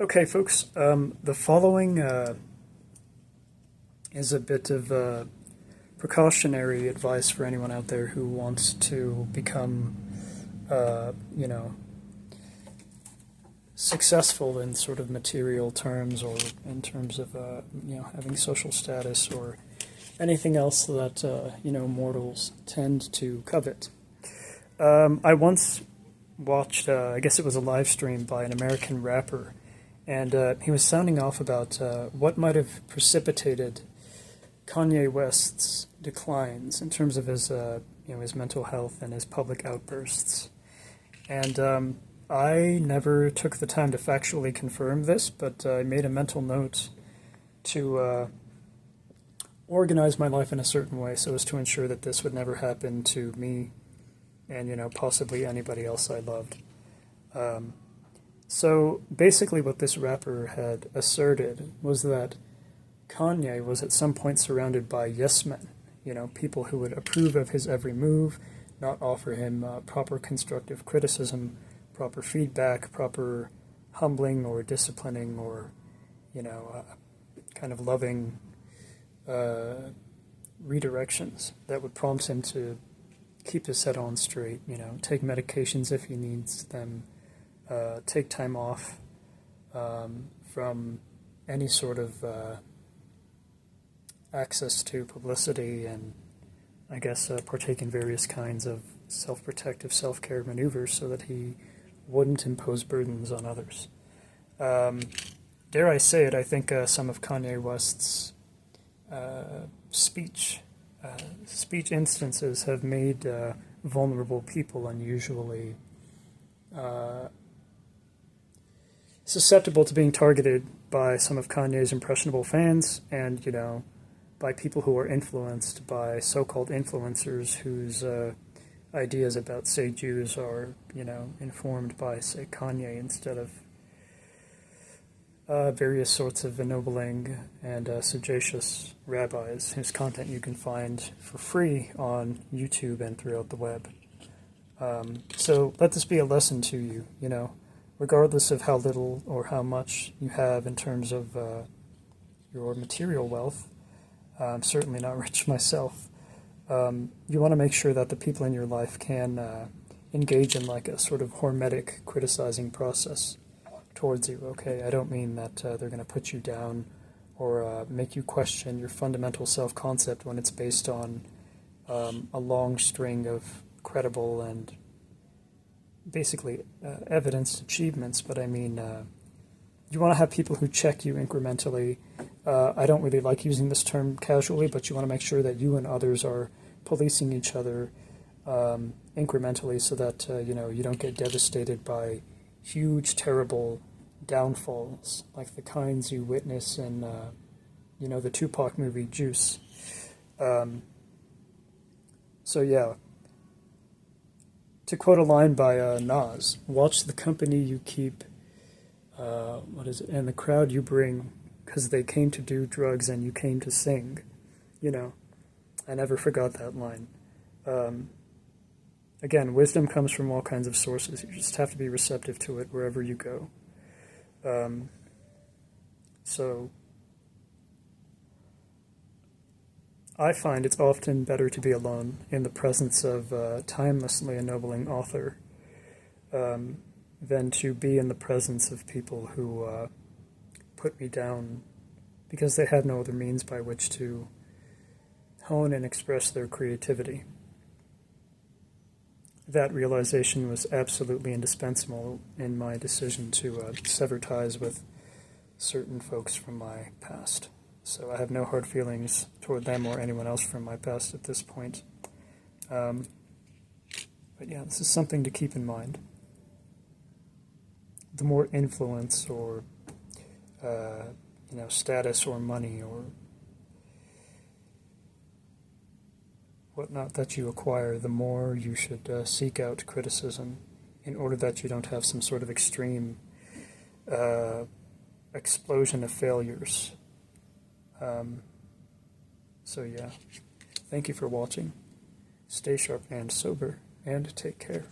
Okay, folks, the following is a bit of precautionary advice for anyone out there who wants to become, you know, successful in sort of material terms or in terms of, having social status or anything else that, mortals tend to covet. I once watched, I guess it was a live stream by an American rapper, and he was sounding off about what might have precipitated Kanye West's declines in terms of his, his mental health and his public outbursts. And I never took the time to factually confirm this, but I made a mental note to organize my life in a certain way so as to ensure that this would never happen to me and, possibly anybody else I loved. So basically what this rapper had asserted was that Kanye was at some point surrounded by yes men, people who would approve of his every move, not offer him proper constructive criticism, proper feedback, proper humbling or disciplining or, kind of loving redirections that would prompt him to keep his head on straight, take medications if he needs them, take time off from any sort of access to publicity and, I guess, partake in various kinds of self-protective self-care maneuvers so that he wouldn't impose burdens on others. Dare I say it, I think some of Kanye West's speech instances have made vulnerable people unusually susceptible to being targeted by some of Kanye's impressionable fans and, by people who are influenced by so-called influencers whose ideas about, say, Jews are, informed by, say, Kanye instead of various sorts of ennobling and sagacious rabbis whose content you can find for free on YouTube and throughout the web. So let this be a lesson to you, regardless of how little or how much you have in terms of your material wealth. I'm certainly not rich myself. You want to make sure that the people in your life can engage in like a sort of hormetic criticizing process towards you, okay? I don't mean that they're going to put you down or make you question your fundamental self-concept when it's based on a long string of credible and basically evidenced achievements, but I mean, you want to have people who check you incrementally. I don't really like using this term casually, but you want to make sure that you and others are policing each other incrementally so that, you don't get devastated by huge, terrible downfalls like the kinds you witness in, the Tupac movie Juice. So yeah, to quote a line by Nas, watch the company you keep, and the crowd you bring, because they came to do drugs and you came to sing. I never forgot that line. Again, wisdom comes from all kinds of sources. You just have to be receptive to it wherever you go. So I find it's often better to be alone in the presence of a timelessly ennobling author than to be in the presence of people who put me down because they had no other means by which to hone and express their creativity. That realization was absolutely indispensable in my decision to sever ties with certain folks from my past. So I have no hard feelings toward them or anyone else from my past at this point. But yeah, this is something to keep in mind. The more influence or, status or money or whatnot that you acquire, the more you should seek out criticism in order that you don't have some sort of extreme explosion of failures. So yeah, thank you for watching. Stay sharp and sober, and take care.